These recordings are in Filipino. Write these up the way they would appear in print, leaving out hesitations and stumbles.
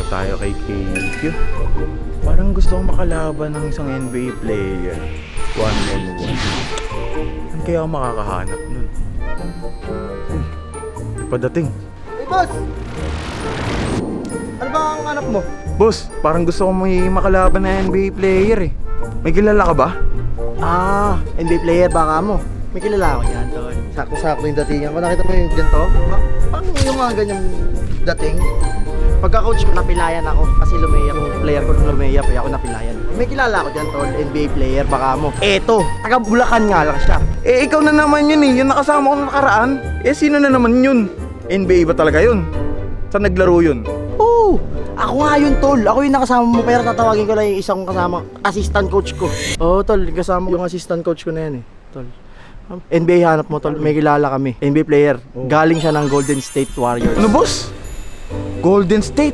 tayo kay KQ. Parang gusto kong makalaban ng isang NBA player. 1-on-1. Saan kaya ako makakahanap nun? Padating. Hey, boss! Ano ba ang hanap mo? Boss, parang gusto kong may makalaban na NBA player eh. May kilala ka ba? NBA player baka mo. May kilala ako yan, tol. Sakto-sakto yung datingan ko. Nakita mo yung ganito? Paano yung mga ganyang dating? Pagka-coach ko, napilayan ako. Kasi lumayap yung player ko nung lumayap. Kaya ako napilayan. May kilala ako dyan, tol. NBA player, baka mo. Eto, taga Bulacan nga lang siya. Eh, ikaw na naman yun eh. Yung nakasama ko nung nakaraan. Eh, sino na naman yun? NBA ba talaga yun? Saan naglaro yun? Oo! Ako nga yun, tol. Ako yung nakasama mo. Pero tatawagin ko lang yung isang kasama, assistant coach ko. Oo, tol. Kasama yung assistant coach ko na yan eh, tol. NBA hanap mo, tol. May kilala kami. NBA player. Galing siya ng Golden State Warriors. Ano, boss? Golden State.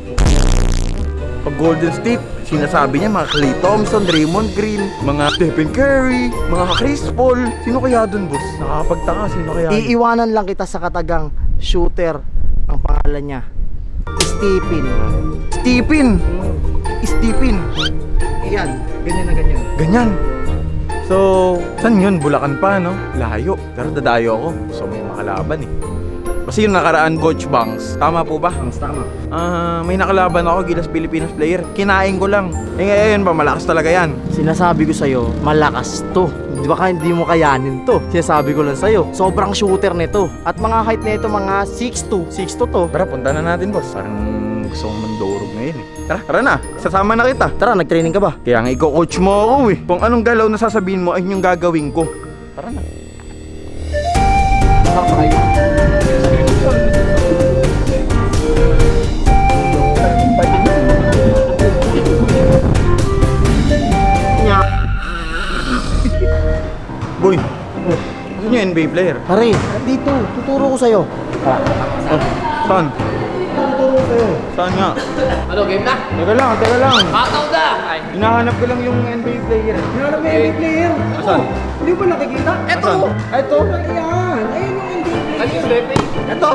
Pag Golden State, sinasabi niya mga Klay Thompson, Draymond Green, mga Stephen Curry, mga Chris Paul. Sino kaya dun, boss? Nakakapagtaka, sino kaya dun? Iiwanan lang kita sa katagang shooter. Ang pangalan niya, Stephen. Stephen. Iyan, ganyan na ganyan. Ganyan. So, saan yun? Bulacan pa, no? Layo. Pero dadayo ako. So, may makalaban eh. Kasi yung nakaraan, Coach Banks. Tama po ba? Tama. May nakalaban ako, Gilas Pilipinas player. Kinain ko lang. Eh ngayon ba, malakas talaga yan. Sinasabi ko sa'yo, malakas to. Di ba hindi mo kayanin to? Sinasabi ko lang sa'yo, sobrang shooter nito. At mga height nito, mga 6'2". 6'2 to. Tara, punta na natin, boss. Parang gusto kong mandurog ngayon eh. Tara na. Sasama na kita. Tara, nag-training ka ba? Kaya nga iko-coach mo ako eh. Kung anong galaw na sasabihin mo ay yung gagawin ko. Tara na. Boy, ano yung NBA player? Pare, dito, tuturo ko sa'yo. Saan? Tuturo ko sa'yo. Saan nga? Ano, game na? Teka lang. Kakaw na! Ay, Hinahanap ko lang yung NBA player. Hinanap mo yung NBA player. Saan? Hindi mo ba nakikita? Eto! Saan? Eto! Ayan! Ayun yung NBA player. ano yung Pepe? Ito!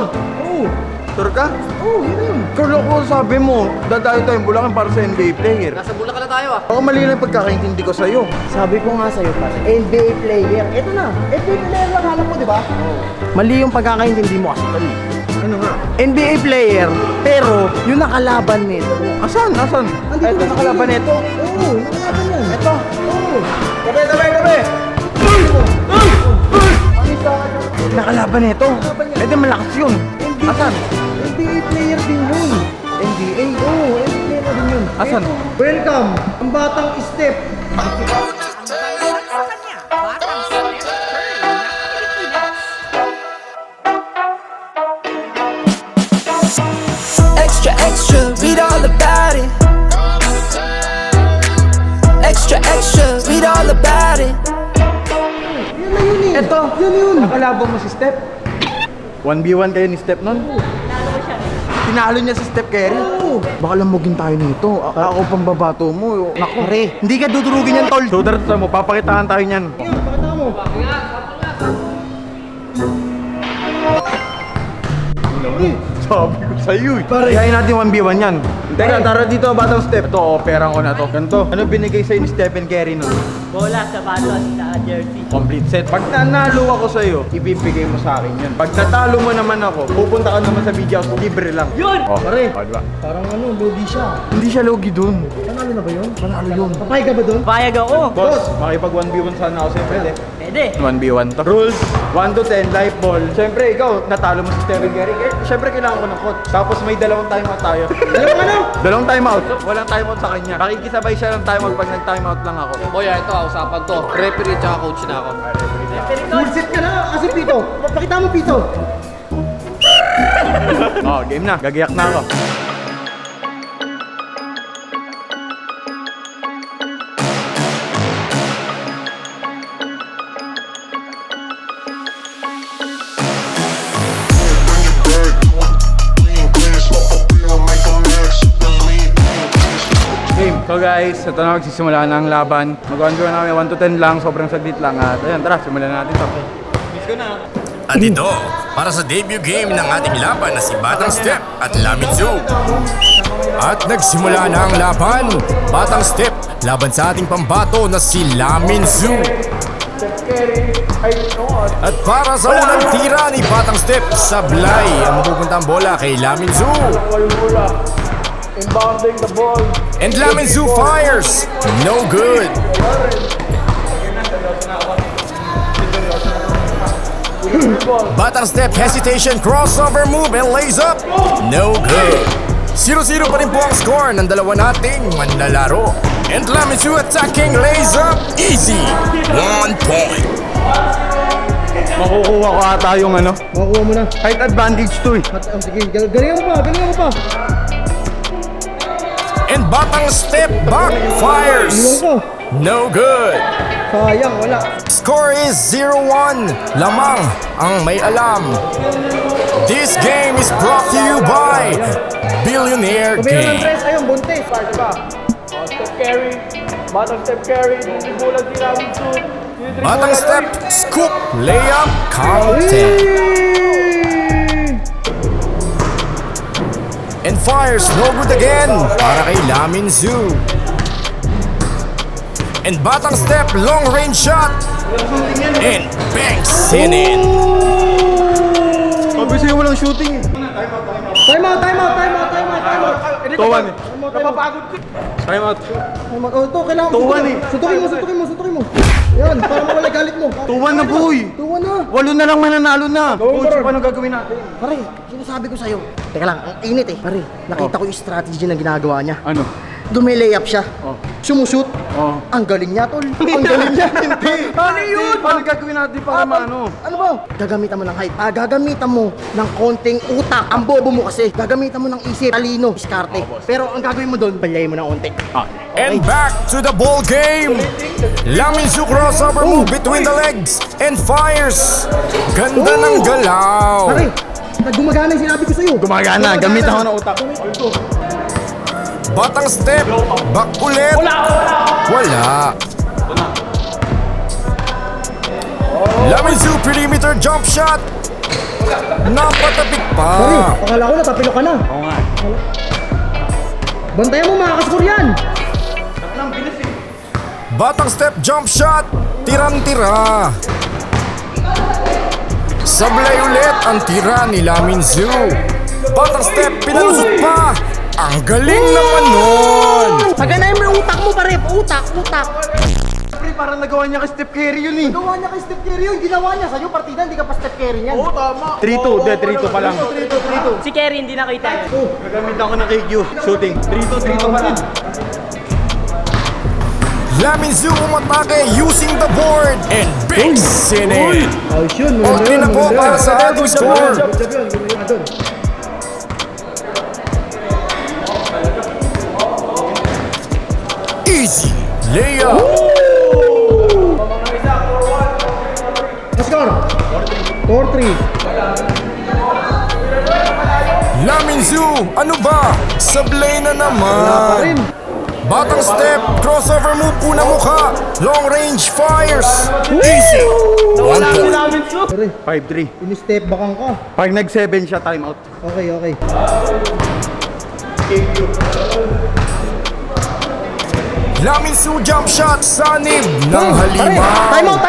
Oo! Sure ka? Oo, yun yun. Kalo ko sabi mo, dadayo tayong Bulacan para sa NBA player. Nasa Bulacan na tayo ah. Baka mali lang yung pagkakaintindi ko sa'yo. Sabi ko nga sa'yo pare, NBA player. Ito na, NBA player lang hanap mo, di ba? Mali yung pagkakaintindi mo kasi tol. Ano nga? NBA player, pero yung nakalaban nito. Asan? Ito nakalaban nito. Oo, yung nakalaban yan. Ito. Oo. Gabi! Nakalaban nito. Eh di malakas yun. Asan? NBA player din yun. NBA? Oo, NBA player din yun. Asan? Ito. Welcome, ang batang step. Extra, extra, read all about it. Extra, extra, read all about it. Yan na yun eh. Ito. Yan yun. Nakalaban mo si Steph. 1v1 kayo ni Steph nun? Tinalo niya si Steph Curry. Oo. Baka lamugin tayo nito. Ako pang babato mo. Naku, re. Hindi ka dudurugin yan, tol. Shooter mo, papakitaan tayo niyan. Yan, pakita mo. Sabi ko sa'yo eh. Pare. Kayain natin 1v1 yan. Teka, tara dito, batang Steph. Ito, operang ko na to. Ganito. Ano binigay sa'yo ni Stephen Curry nun? Bola, sapatos, sa jersey. Complete set. Pag nanalo ako sa'yo, ibibigay mo sa akin yun. Pag natalo mo naman ako, pupunta ka naman sa video house, libre lang. Yun! Oh, Pare. diba? Parang ano, logi siya. Hindi siya logi dun. Panalo na ba yun? Panalo yun. Papay ka ba doon? Payag ako. Boss, makipag 1v1 sana ako sa'yo, pwede. Pwede. 1v1 to. Rules, 1 to 10, live ball. Siyempre, ikaw, natalo mo si Stephen Curry. Eh, siyempre, kailangan ko ng coach. Tapos may dalawang timeout tayo. Dalawang timeout. Walang timeout sa kanya. Pakikisabay siya ng timeout pag nag-timeout lang ako. Boy, ito, usapan to. Referee tsaka coach na ako. Full set ka na kasi pito. Pakita mo pito. Oh, game na. Gagayak na ako. Game. So guys, ito na magsisimula na ang laban. Mag-1v1 namin, 1 to 10 lang, sobrang saglit lang. At ayun, tara, simulan na natin to. Miss ko na. At ito, para sa debut game ng ating laban na si Batang Step at Lamitsu. At At nagsimula na ang laban. Batang Step laban sa ating pambato na si Lamin Zoo. At para sa unang tira ni Batang Step, sablay ang mapupunta ang bola kay Lamin Zoo. And Lamin Zoo fires. No good. Batang Step hesitation, crossover move and lays up. No good. 0-0 pa rin po ang score ng dalawa nating manlalaro. And Lamin Zoo attacking, lays up. Easy. 1 point. Makukuha ko ata yung ano. Makukuha mo na. Height advantage to eh. Sige, galingan mo pa. And Batang Step backfires. No good. Sayang, wala. Score is 0-1. Lamang ang may alam. This game is brought to you by Billionaire Kumira ng Game. press, ayun, buntis. Batang Step scoop layup counted. And fires no good again para kay Lamin Zoo. And Batang Step long range shot. And banks in. Sabi sa'yo walang shooting eh. Time out. 2-1 eh. Napapagod ka. Time out. Oh, ito, kailangan mo. 2-1 eh. Sutukin mo. Yan, para mawala galit mo. 2-1 na boy. 2-1 na. 8 na lang mananalo na. Coach, paano gagawin natin? Pare, sinasabi ko sa'yo. Teka lang, ang init eh. Pare, nakita ko yung strategy na ginagawa niya. Ano? Dumilayup siya. Sumushoot. Oh. Ang galing niya, tol. Ang galing niya. Hindi. Ano yun? Paano gagawin natin para maano? Ano ba? Gagamitan mo ng height. Gagamitan mo ng konting utak. Ang bobo mo kasi. Gagamitan mo ng isip, talino, diskarte. Pero ang gagawin mo doon, balyayin mo ng onti. And back to the ball game. Lamin Zoo crossover move between the legs and fires. Ganda ng galaw. Pare, gumagana yung sinabi ko sa'yo. Gumagana. Gamitan ko ng utak. Batang Step, back ulit. Wala. Lamin Zoo perimeter jump shot. Napatapik pa. Akala ko natapilo ka na. Oo nga. Bantayan mo, makakascore yan. Batang Step jump shot. Tirang-tira. Sablay ulit ang tira ni Lamin Zoo. Batang Step pinalusot pa. Ang galing naman nun. Paganayin mo yung utak mo, pare. Utak. Pre, parang nagawa niya kay Steph Curry yun eh. Ginawa niya kay Steph Curry yun. Ginawa niya sa'yo, partida. Hindi ka pa Steph Curry niyan. 3-2. 3-2 pa lang. 3-2. Si Kerry hindi nakita yun. Gagamitan ko ng KQ. Shooting. 3-2 pa lang. Lamin Zoo umatake using the board and banks in it. Ayos yun. Okay na po para sa ating score. Easy layup. Score. 4-3. Lamin Zoo, ano ba? Sablay na naman. Batang Step, crossover move, una mukha. Long range fires. Easy. 1 point. 5-3. In-step bakang ka. Pag nag-7 siya, timeout. Okay. Lamin Zoo jump shot, sanib ng halimaw. Time out.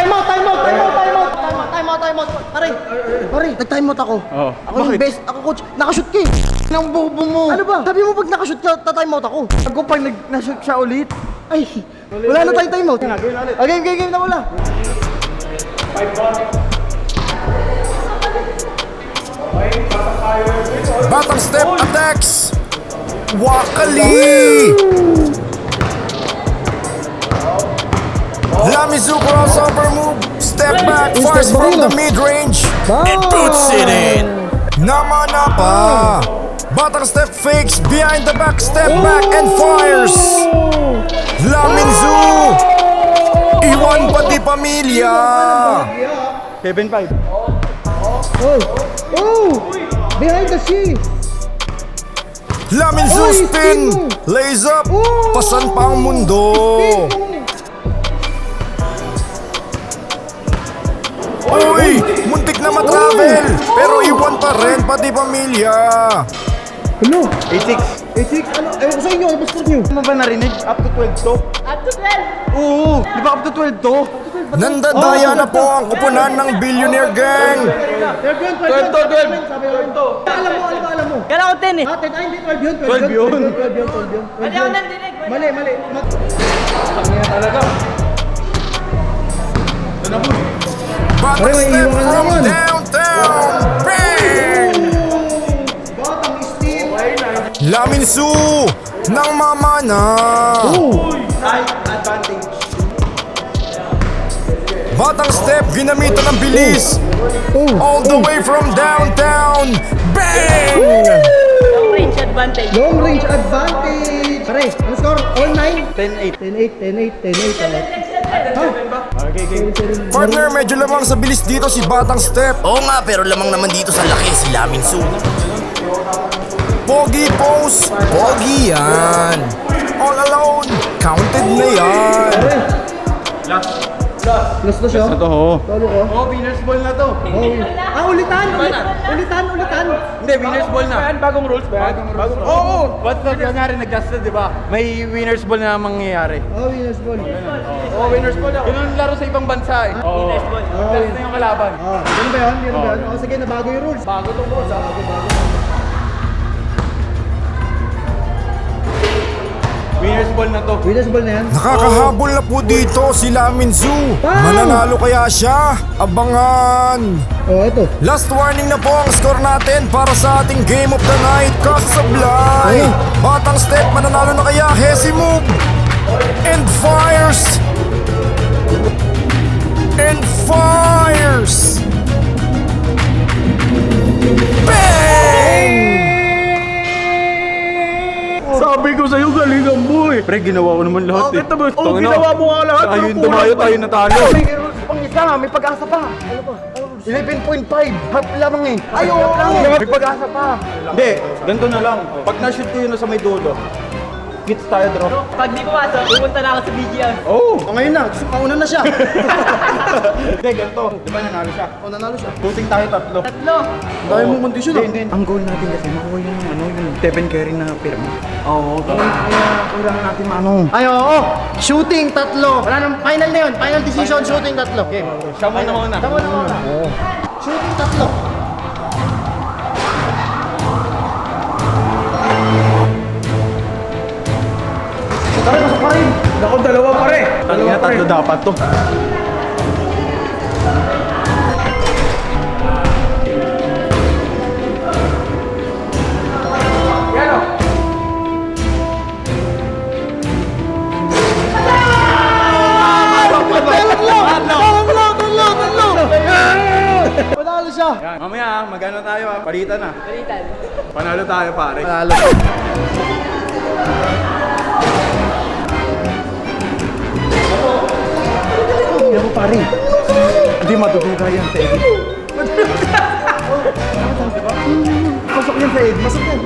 Pare, nag-time out ako. Oo. Ako yung best. Ako coach. Nakashoot ka eh. Nang bobo mo. Ano ba? Sabi mo pag nakashoot ka, ta-time out ako. Ako pag na-shoot siya ulit. Ay, wala na tayong time out. Okay, game na wala. Batang Step attacks. Wakali. Lamin Zoo crossover move. Step back, fires from the mid-range and puts it in. Namana pa. Batang Step fakes behind the back, step back and fires. Lamin Zoo. Iwan pati pamilya. 7-5. Behind the sea. Lamin Zoo spin. Lays up. Pasan pa ang mundo. Uy! Muntik na matravel! Pero iwan pa rin pati pamilya! Ano? 8-6. 8-6? Ano? Ewan ko sa'yo. nyo, ano ba score nyo? Ano ba narinig? Up to 12 to? Up to 12! Oo! Di ba up to 12 to? Nandadaya na po ang kupunan ng Billionaire Gang. 12 to, 12! Alam mo. Kala ko 10 eh. Ah, 10, ay hindi, 12 yun. 12 yun. 12 yun. Mali ako nang dinig. Mali. Tangina talaga. Ito na po. Batang Pare, may step iwan ka na from naman. downtown. Bang! Lamin Su ng mamana. Right advantage. Batang step, ginamitan ng bilis. All the way from downtown. Bang! Long range advantage. Long range advantage. Pare, ano score? All 9? 10-8. 10-8. Okay, game. Partner, medyo lamang sa bilis dito si Batang Step. Oo nga, pero lamang naman dito sa laki si Lamin Su. Pogi pose. Pogi yan. All alone. Counted na yan. Last na siya. Ito ho. Talo ko. Oh, winner's ball na to. Ulitan. Hindi, winner's ball na. Bagong rules ba? Bagong rules. Oo! What's that? Kunyari, nag-just di ba? May winner's ball na mangyayari. Winners ball. Oo, winner's ball na. Yun ang laro sa ibang bansa eh. Winner's ball. Plus na yung kalaban. Ganun ba yun? Oh, sige, nabago yung rules. Bago tong rules ah. Winner's ball na to. Winners ball na yan. Nakakahabol na po dito si Lamin Su. Mananalo kaya siya? Abangan. Oh, ito. Last warning na po ang score natin para sa ating game of the night. Kasablay. Batang Step, mananalo na kaya? Hesi move. And fires. And fires. Bang! Sabi ko sa'yo, galingan mo eh. Pre, ginawa ko naman lahat eh. Oo, ginawa mo nga lahat. Tayo yung tumayo, tayo natalo. May rules pang isa, may pag-asa pa. Ano pa? 11.5. Half lamang eh. Ayaw! May pag-asa pa. Hindi, ganito na lang. Pag na-shoot ko yun sa may dulo, hits tayo, draw. Pag di pumasok, pupunta na ako sa BGM. Oh! Ngayon na. Mauna na siya. Hindi, ganito. Di ba nanalo siya? Nanalo siya. Shooting tayo tatlo. Tatlo. Dahil mo kondisyon ah. Hindi. Ang goal natin kasi makuha yung yung Stephen Curry na pirma. Oo. Kaya kailangan natin Ay, oo. Shooting, tatlo. Wala nang final na yun. Final decision, shooting, tatlo. Okay. Siya muna. Tama na muna. Shooting, tatlo. Tara, pasok pa rin. Ako, dalawa pare. Tangina, tatlo dapat to. Panalo siya. Yan. Mamaya magano tayo palitan na. Balitan. Panalo tayo pare. Panalo. Hindi ako pare. Hindi matutuga yan sa edit. Pasok yan sa Ed. Pasok yan.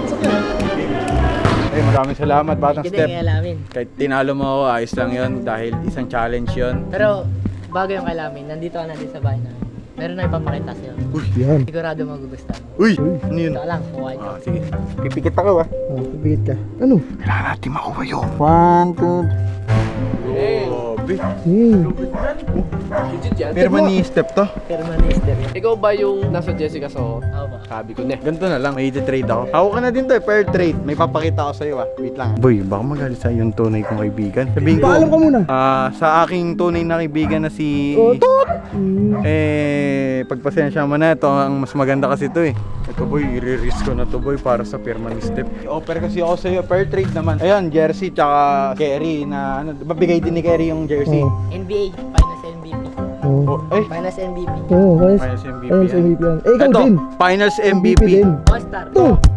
Eh, maraming salamat, Batang Hindi Step. kaya alamin. Kahit tinalo mo ako, ayos lang yun dahil isang challenge yun. Pero bago yung kalamin, nandito ka natin sa bahay namin. Meron na ipapakita sa'yo. Uy, yan. Sigurado magugustuhan. Uy, ano yun? Ito lang, kuhain ko. Ah, sige. Pipikit ako ah. Oh, bigit ka. Ano? Kailangan natin makuha yun. 1, 2, Grabe. Legit yan. Pero ni Step to. Permanester yan. Ikaw ba yung nasa Jessica Soho? Ako ba? Sabi ko na. Ganito na lang, may trade ako. Ako ka na din to eh, pair trade. May papakita ako sa'yo ah. Wait lang. Boy, baka magalit sa yung tunay kong kaibigan. Sabihin ko, Paalam ka muna. sa aking tunay na kaibigan na si... Pagpasensya mo na, ito ang mas maganda kasi to eh. Ito boy, i-risk ko na to boy para sa firma ni Step. I-offer kasi ako sa'yo, pair trade naman. Ayan, jersey tsaka Kerry na ano, mabigay din ni Kerry yung jersey. NBA, Finals MVP. Oh, ay, Finals MVP. Finals MVP yan. yan. Eh, ikaw Ito, din. Finals MVP. All-Star.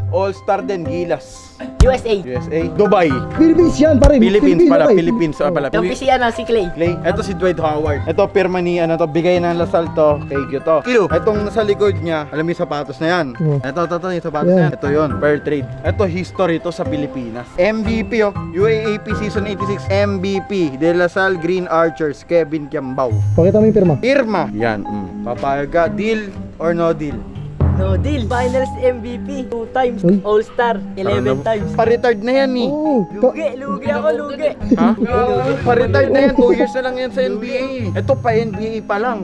All-Star din, Gilas. USA. USA. Dubai. Philippines yan, pare. Philippines pala, pare. Philippines. Ah, pala. Yung PC ano, si Clay. Clay. Ito si Dwight Howard. Ito pirma ni ano to, bigay ng Lasal to, kay Gyo to. Itong nasa likod niya, alam mo yung sapatos na yan. Ito, yung sapatos na yan. Ito yun, fair trade. Ito history to sa Pilipinas. MVP oh, UAAP Season 86 MVP, De La Salle Green Archers, Kevin Kiambao. Pakita mo yung pirma. Pirma. Yan. Papayag ka, deal or no deal? No deal. Finals MVP. 2 times. All-Star. 11 times. Pa-retard na yan eh. Lugi ako, lugi. Ha? Pa-retard na yan. 2 years na lang yan sa NBA. Ito pa NBA pa lang.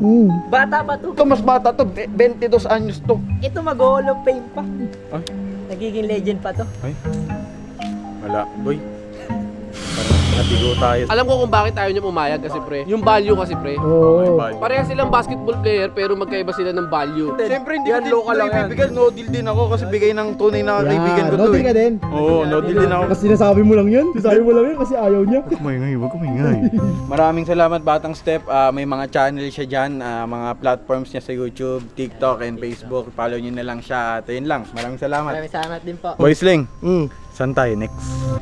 Bata pa to. Ito mas bata to. 22 anyos to. Ito mag-Hall of Fame pa. Ay. Nagiging legend pa to. Ay. Wala. Boy. Parang nabigo tayo. Alam ko kung bakit ayaw niya pumayag kasi pre. Yung value kasi pre. Parehas silang basketball player pero magkaiba sila ng value. Siyempre hindi ko din ito ibibigay. No deal din ako kasi bigay ng tunay na kaibigan ko to eh. ka din. Oo, no deal din ako. Kasi sinasabi mo lang yun. Sinasabi mo lang yun kasi ayaw niya. Wag kumingay. Maraming salamat Batang Step. May mga channel siya dyan, mga platforms niya sa YouTube, TikTok, and Facebook. Follow niyo na lang siya. At yun lang. Maraming salamat. Maraming salamat din po. Boys Ling, saan tayo next?